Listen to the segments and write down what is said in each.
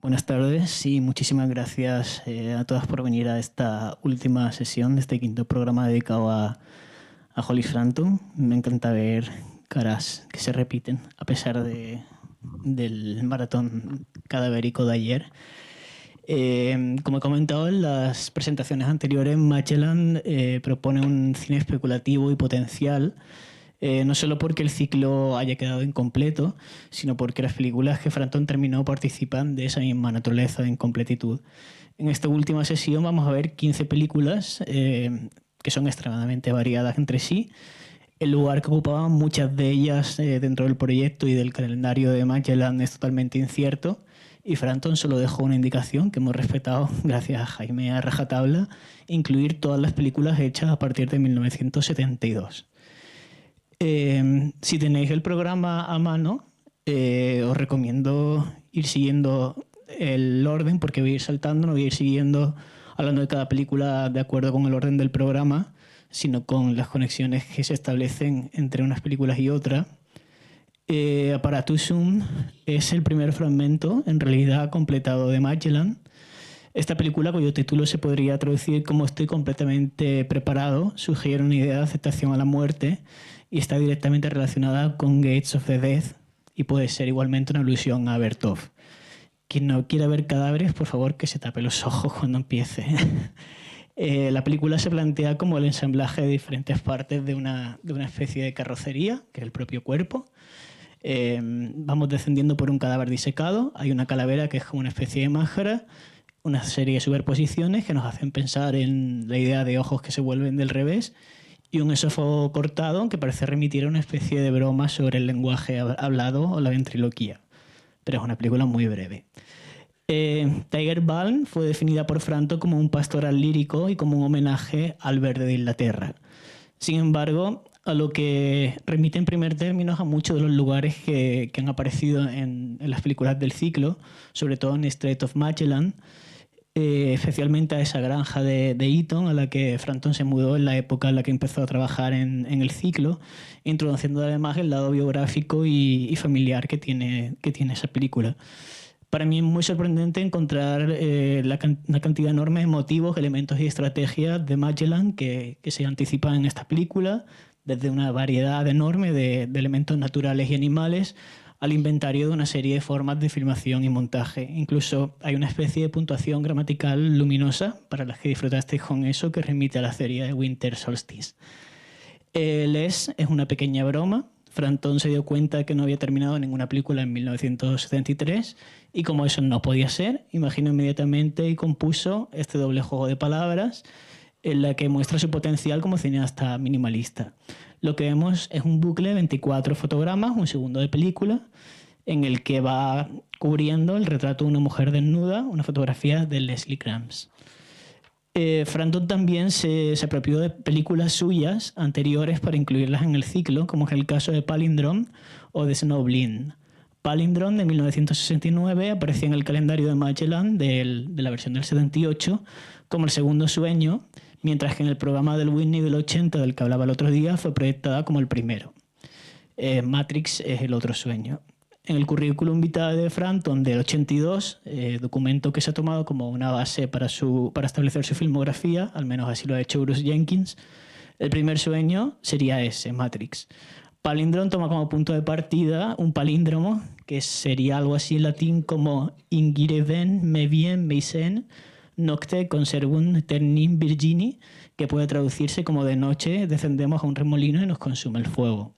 Buenas tardes y muchísimas gracias a todas por venir a esta última sesión de este quinto programa dedicado a Holly Frampton. Me encanta ver caras que se repiten a pesar del maratón cadavérico de ayer. Como he comentado en las presentaciones anteriores, Magellan propone un cine especulativo y potencial, no solo porque el ciclo haya quedado incompleto, sino porque las películas que Frampton terminó participan de esa misma naturaleza de incompletitud. En esta última sesión vamos a ver 15 películas que son extremadamente variadas entre sí. El lugar que ocupaban muchas de ellas dentro del proyecto y del calendario de Magellan es totalmente incierto, y Frampton solo dejó una indicación que hemos respetado gracias a Jaime a rajatabla: incluir todas las películas hechas a partir de 1972. Si tenéis el programa a mano, os recomiendo ir siguiendo el orden, porque voy a ir saltando, no voy a ir siguiendo hablando de cada película de acuerdo con el orden del programa, sino con las conexiones que se establecen entre unas películas y otras. Apparatusum es el primer fragmento, en realidad completado, de Magellan. Esta película, cuyo título se podría traducir como Estoy completamente preparado, sugiere una idea de aceptación a la muerte y está directamente relacionada con Gates of the Death, y puede ser igualmente una alusión a Bertov. Quien no quiera ver cadáveres, por favor, que se tape los ojos cuando empiece. La película se plantea como el ensamblaje de diferentes partes de una especie de carrocería, que es el propio cuerpo. Vamos descendiendo por un cadáver disecado, hay una calavera que es como una especie de máscara, una serie de superposiciones que nos hacen pensar en la idea de ojos que se vuelven del revés, y un esófago cortado que parece remitir a una especie de broma sobre el lenguaje hablado o la ventriloquía. Pero es una película muy breve. Tiger Balm fue definida por Frampton como un pastoral lírico y como un homenaje al verde de Inglaterra. Sin embargo, a lo que remite en primer término a muchos de los lugares que han aparecido en las películas del ciclo, sobre todo en Strait of Magellan, especialmente a esa granja de Eton a la que Frampton se mudó en la época en la que empezó a trabajar en el ciclo, introduciendo además el lado biográfico y familiar que tiene esa película. Para mí es muy sorprendente encontrar una cantidad enorme de motivos, elementos y estrategias de Magellan que se anticipan en esta película, desde una variedad enorme de elementos naturales y animales al inventario de una serie de formas de filmación y montaje. Incluso hay una especie de puntuación gramatical luminosa, para las que disfrutasteis con eso, que remite a la serie de Winter Solstice. Les es una pequeña broma. Frampton se dio cuenta de que no había terminado ninguna película en 1973, y como eso no podía ser, imaginó inmediatamente y compuso este doble juego de palabras en la que muestra su potencial como cineasta minimalista. Lo que vemos es un bucle de 24 fotogramas, un segundo de película, en el que va cubriendo el retrato de una mujer desnuda, una fotografía de Leslie Grams. Frampton también se apropió de películas suyas anteriores para incluirlas en el ciclo, como es el caso de Palindrome o de Snowblind. Palindrome, de 1969, aparecía en el calendario de Magellan de la versión del 78 como El segundo sueño, mientras que en el programa del Whitney del 80, del que hablaba el otro día, fue proyectada como el primero. Matrix es El otro sueño. En el currículum vitae de Frampton del 82, documento que se ha tomado como una base para establecer su filmografía, al menos así lo ha hecho Bruce Jenkins, el primer sueño sería ese, Matrix. Palindrome toma como punto de partida un palíndromo, que sería algo así en latín como ingire me bien me sen nocte conservum ternim virgini, que puede traducirse como de noche descendemos a un remolino y nos consume el fuego.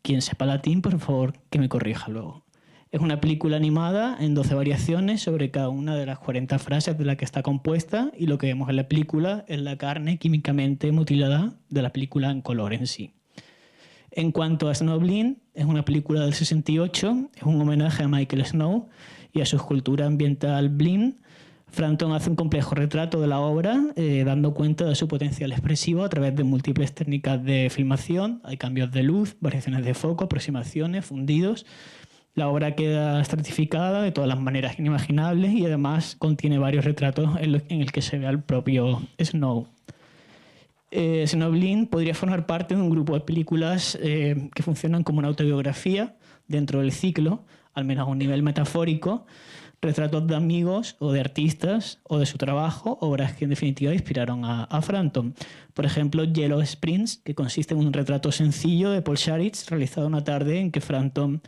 Quien sepa latín, por favor, que me corrija luego. Es una película animada en 12 variaciones sobre cada una de las 40 frases de la que está compuesta, y lo que vemos en la película es la carne químicamente mutilada de la película en color en sí. En cuanto a Snowblind, es una película del 68, es un homenaje a Michael Snow y a su escultura ambiental Blind. Frampton hace un complejo retrato de la obra, dando cuenta de su potencial expresivo a través de múltiples técnicas de filmación. Hay cambios de luz, variaciones de foco, aproximaciones, fundidos. La obra queda estratificada de todas las maneras inimaginables y además contiene varios retratos en el que se ve al propio Snow. Snowblind podría formar parte de un grupo de películas que funcionan como una autobiografía dentro del ciclo, al menos a un nivel metafórico, retratos de amigos o de artistas o de su trabajo, obras que en definitiva inspiraron a Frampton. Por ejemplo, Yellow Springs, que consiste en un retrato sencillo de Paul Sharits realizado una tarde en que Frampton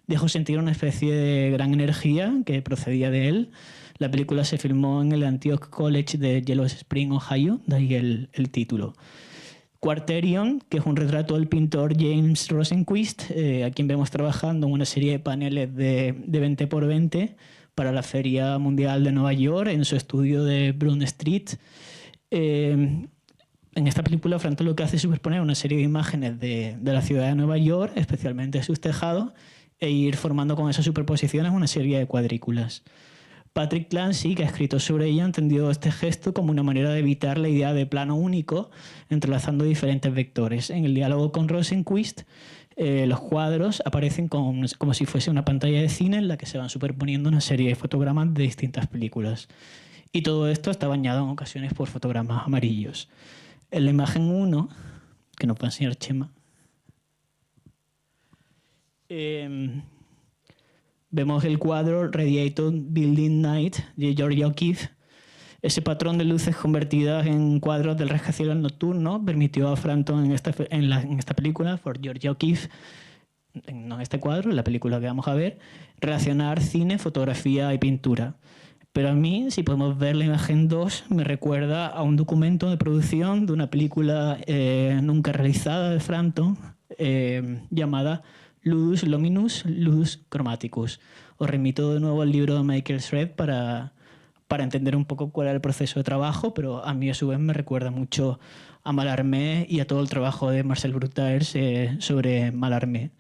dejó sentir una especie de gran energía que procedía de él. La película se filmó en el Antioch College de Yellow Springs, Ohio, de ahí el título. Quarterion, que es un retrato del pintor James Rosenquist, a quien vemos trabajando en una serie de paneles de 20 por 20 para la Feria Mundial de Nueva York en su estudio de Broome Street. En esta película, Frampton lo que hace es superponer una serie de imágenes de la ciudad de Nueva York, especialmente sus tejados, e ir formando con esas superposiciones una serie de cuadrículas. Patrick Clancy, que ha escrito sobre ella, entendió este gesto como una manera de evitar la idea de plano único, entrelazando diferentes vectores. En el diálogo con Rosenquist, los cuadros aparecen como si fuese una pantalla de cine en la que se van superponiendo una serie de fotogramas de distintas películas. Y todo esto está bañado en ocasiones por fotogramas amarillos. En la imagen 1, que nos va a enseñar Chema, vemos el cuadro Radiator Building Night de Georgia O'Keeffe. Ese patrón de luces convertidas en cuadros del rascacielos nocturno permitió a Frampton en esta película, por Georgia O'Keeffe, no en este cuadro, en la película que vamos a ver, relacionar cine, fotografía y pintura. Pero a mí, si podemos ver la imagen 2, me recuerda a un documento de producción de una película nunca realizada de Frampton, llamada Ludus Luminus, Ludus Chromaticus. Os remito de nuevo al libro de Michael Shred para entender un poco cuál era el proceso de trabajo, pero a mí a su vez me recuerda mucho a Mallarmé y a todo el trabajo de Marcel Brutaers sobre Mallarmé.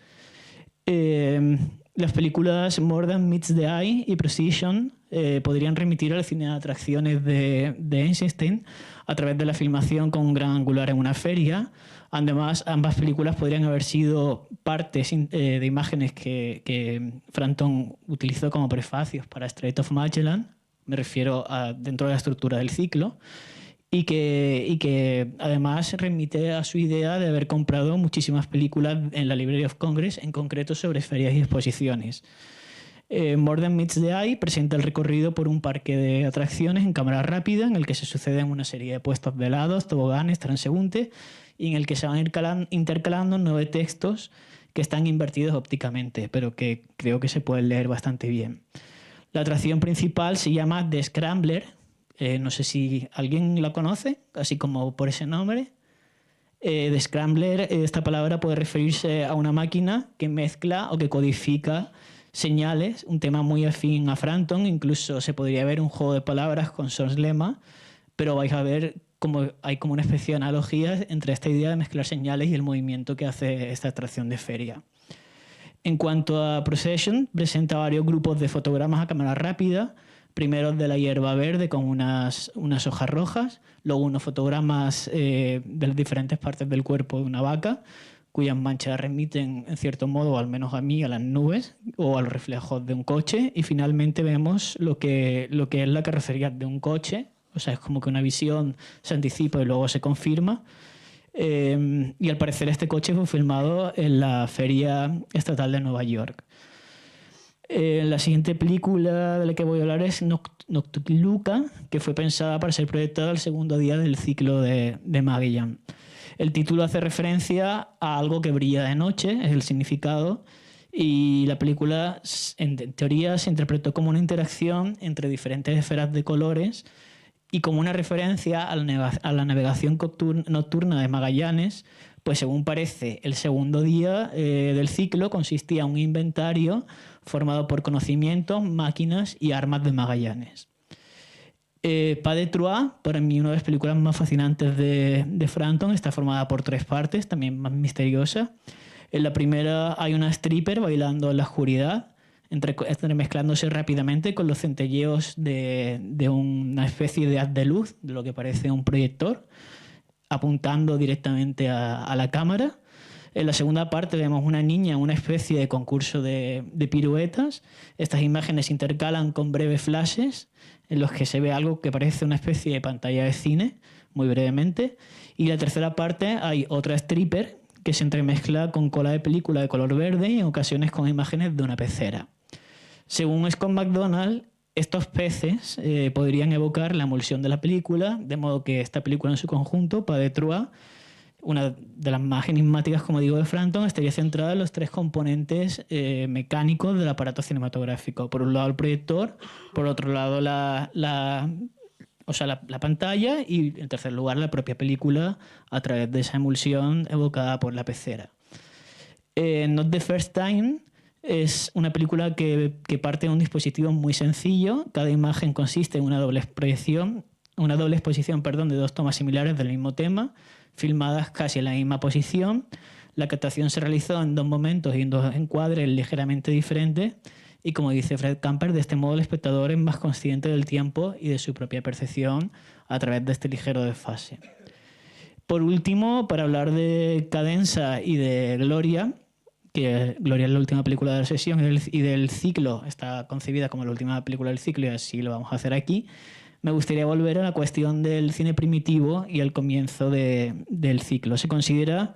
Las películas More Than Meets the Eye y Precision podrían remitir al cine de atracciones de Eisenstein a través de la filmación con un gran angular en una feria. Además, ambas películas podrían haber sido partes de imágenes que Frampton utilizó como prefacios para Strait of Magellan, me refiero a dentro de la estructura del ciclo, y que además remite a su idea de haber comprado muchísimas películas en la Library of Congress, en concreto sobre ferias y exposiciones. More Than Meets the Eye presenta el recorrido por un parque de atracciones en cámara rápida en el que se suceden una serie de puestos velados, toboganes, transeúntes y en el que se van intercalando 9 textos que están invertidos ópticamente, pero que creo que se pueden leer bastante bien. La atracción principal se llama The Scrambler. No sé si alguien la conoce, así como por ese nombre. The Scrambler, esta palabra puede referirse a una máquina que mezcla o que codifica señales, un tema muy afín a Frampton. Incluso se podría ver un juego de palabras con Source Lemma, pero vais a ver como hay como una especie de analogía entre esta idea de mezclar señales y el movimiento que hace esta atracción de feria. En cuanto a Procession, presenta varios grupos de fotogramas a cámara rápida, primero de la hierba verde con unas hojas rojas, luego unos fotogramas de las diferentes partes del cuerpo de una vaca, cuyas manchas remiten, en cierto modo, al menos a mí, a las nubes o a los reflejos de un coche, y finalmente vemos lo que es la carrocería de un coche. O sea, es como que una visión se anticipa y luego se confirma. Y al parecer este coche fue filmado en la Feria Estatal de Nueva York. La siguiente película de la que voy a hablar es Noctiluca, que fue pensada para ser proyectada el segundo día del ciclo de Magellan. El título hace referencia a algo que brilla de noche, es el significado, y la película en teoría se interpretó como una interacción entre diferentes esferas de colores y como una referencia a la navegación nocturna de Magallanes, pues según parece el segundo día del ciclo consistía en un inventario formado por conocimientos, máquinas y armas de Magallanes. Pas de Trois, para mí una de las películas más fascinantes de Frampton, está formada por 3 partes, también más misteriosa. En la primera hay una stripper bailando en la oscuridad, entremezclándose rápidamente con los centelleos de una especie de haz de luz, de lo que parece un proyector, apuntando directamente a la cámara. En la segunda parte vemos una niña en una especie de concurso de piruetas. Estas imágenes se intercalan con breves flashes en los que se ve algo que parece una especie de pantalla de cine, muy brevemente. Y en la tercera parte hay otra stripper que se entremezcla con cola de película de color verde y en ocasiones con imágenes de una pecera. Según Scott McDonald, Estos peces podrían evocar la emulsión de la película, de modo que esta película en su conjunto, Pas de Trois, una de las más enigmáticas, como digo, de Frampton, estaría centrada en los tres componentes mecánicos del aparato cinematográfico. Por un lado el proyector, por otro lado la pantalla y, en tercer lugar, la propia película a través de esa emulsión evocada por la pecera. Not the First Time es una película que parte de un dispositivo muy sencillo. Cada imagen consiste en una doble exposición de dos tomas similares del mismo tema, filmadas casi en la misma posición. La captación se realizó en dos momentos y en dos encuadres ligeramente diferentes. Y como dice Fred Camper, de este modo el espectador es más consciente del tiempo y de su propia percepción a través de este ligero desfase. Por último, para hablar de Cadenza y de Gloria, que Gloria es la última película de la sesión y del ciclo, está concebida como la última película del ciclo y así lo vamos a hacer aquí, me gustaría volver a la cuestión del cine primitivo y al comienzo del ciclo. Se considera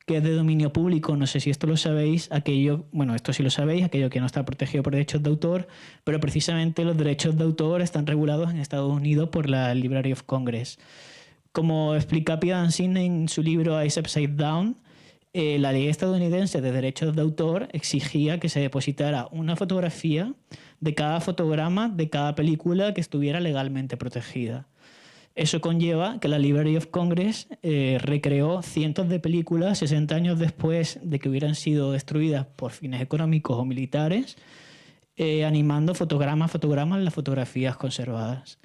que es de dominio público, no sé si esto lo sabéis, esto sí lo sabéis, aquello que no está protegido por derechos de autor, pero precisamente los derechos de autor están regulados en Estados Unidos por la Library of Congress. Como explica Pidan Sidney en su libro Eyes Upside Down, la ley estadounidense de derechos de autor exigía que se depositara una fotografía de cada fotograma de cada película que estuviera legalmente protegida. Eso conlleva que la Library of Congress recreó cientos de películas 60 años después de que hubieran sido destruidas por fines económicos o militares, animando fotograma a fotograma las fotografías conservadas.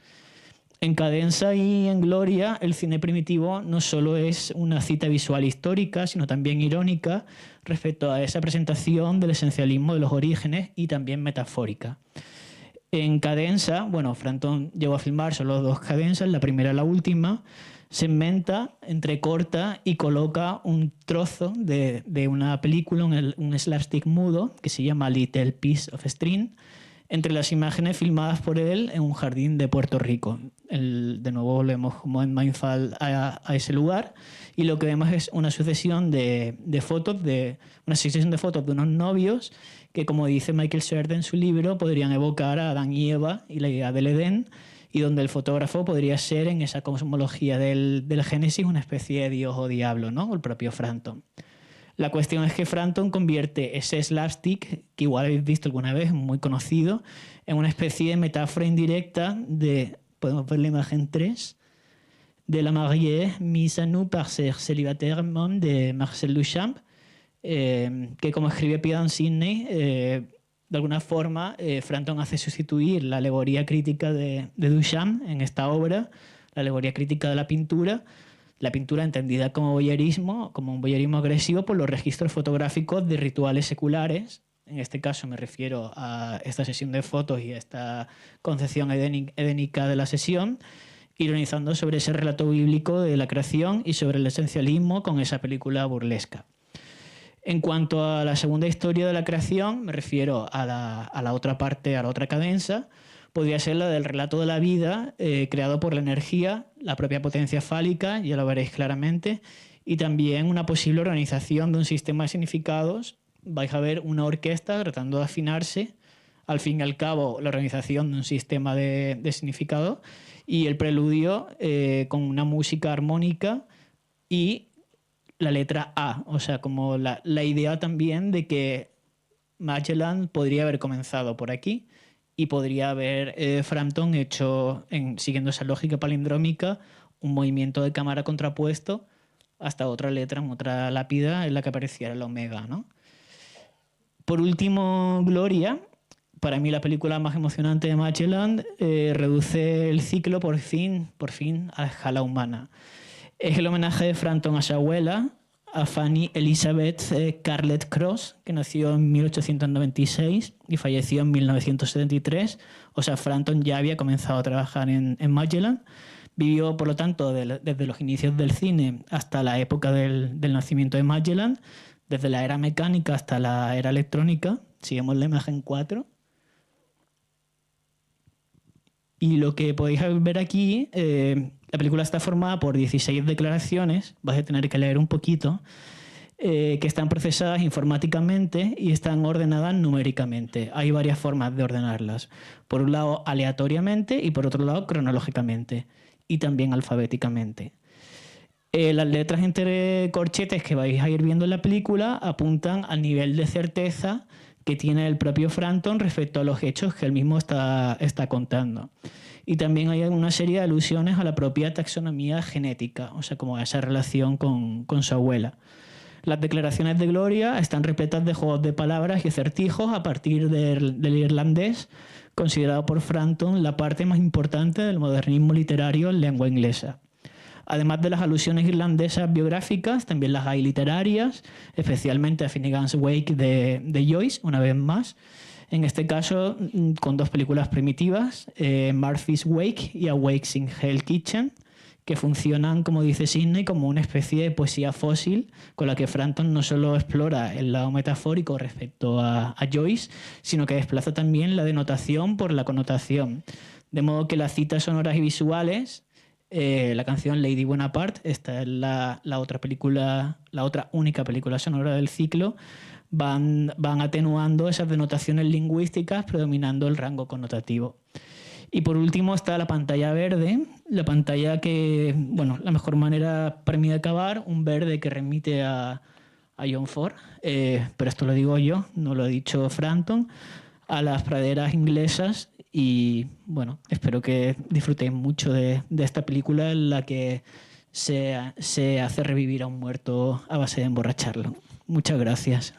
En Cadenza y en Gloria, el cine primitivo no solo es una cita visual histórica, sino también irónica respecto a esa presentación del esencialismo de los orígenes y también metafórica. En Cadenza, Frampton llegó a filmar solo dos cadenzas, la primera y la última, segmenta, entrecorta y coloca un trozo de una película, un slapstick mudo, que se llama Little Piece of String, entre las imágenes filmadas por él en un jardín de Puerto Rico. De nuevo volvemos como en Mindfall a ese lugar y lo que vemos es una sucesión de fotos de unos novios que, como dice Michael Sheridan en su libro, podrían evocar a Adán y Eva y la idea del Edén, y donde el fotógrafo podría ser, en esa cosmología del Génesis, una especie de dios o diablo, ¿no? O el propio Frampton. La cuestión es que Frampton convierte ese slapstick, que igual habéis visto alguna vez, muy conocido, en una especie de metáfora indirecta de, podemos ver la imagen 3, de La mariée mise à nu par ses célibataires membres de Marcel Duchamp, que, como escribe Pidan Sidney, de alguna forma Frampton hace sustituir la alegoría crítica de Duchamp en esta obra, la alegoría crítica de la pintura entendida como voyerismo, como un voyerismo agresivo, por los registros fotográficos de rituales seculares. En este caso me refiero a esta sesión de fotos y a esta concepción edénica de la sesión, ironizando sobre ese relato bíblico de la creación y sobre el esencialismo con esa película burlesca. En cuanto a la segunda historia de la creación, me refiero a la otra parte, a la otra cadenza, podría ser la del relato de la vida creado por la energía, la propia potencia fálica, ya lo veréis claramente, y también una posible organización de un sistema de significados. Vais a ver una orquesta tratando de afinarse, al fin y al cabo la organización de un sistema de significado, y el preludio con una música armónica y la letra A, o sea, como la idea también de que Magellan podría haber comenzado por aquí y podría haber Frampton hecho, siguiendo esa lógica palindrómica, un movimiento de cámara contrapuesto hasta otra letra, otra lápida en la que apareciera el omega, ¿no? Por último, Gloria, para mí la película más emocionante de Magellan, reduce el ciclo por fin a escala humana. Es el homenaje de Frampton a su abuela, a Fanny Elizabeth Carlett Cross, que nació en 1896 y falleció en 1973. O sea, Frampton ya había comenzado a trabajar en Magellan. Vivió, por lo tanto, desde los inicios del cine hasta la época del nacimiento de Magellan, desde la era mecánica hasta la era electrónica. Sigamos la imagen 4. Y lo que podéis ver aquí, la película está formada por 16 declaraciones, vais a tener que leer un poquito, que están procesadas informáticamente y están ordenadas numéricamente. Hay varias formas de ordenarlas. Por un lado, aleatoriamente y por otro lado, cronológicamente y también alfabéticamente. Las letras entre corchetes que vais a ir viendo en la película apuntan al nivel de certeza que tiene el propio Frampton respecto a los hechos que él mismo está contando. Y también hay una serie de alusiones a la propia taxonomía genética, o sea, como a esa relación con su abuela. Las declaraciones de Gloria están repletas de juegos de palabras y acertijos a partir del irlandés, considerado por Frampton la parte más importante del modernismo literario en lengua inglesa. Además de las alusiones irlandesas biográficas, también las hay literarias, especialmente a Finnegan's Wake de Joyce, una vez más. En este caso, con dos películas primitivas, Martha's Wake y Awakes in Hell Kitchen, que funcionan, como dice Sidney, como una especie de poesía fósil con la que Frampton no solo explora el lado metafórico respecto a Joyce, sino que desplaza también la denotación por la connotación. De modo que las citas sonoras y visuales, la canción Lady Bonaparte, esta es la otra única película sonora del ciclo, van atenuando esas denotaciones lingüísticas, predominando el rango connotativo. Y por último está la pantalla verde, la pantalla que, bueno, la mejor manera para mí de acabar, un verde que remite a John Ford, pero esto lo digo yo, no lo ha dicho Frampton, a las praderas inglesas. Y bueno, espero que disfrutéis mucho de esta película en la que se hace revivir a un muerto a base de emborracharlo. Muchas gracias.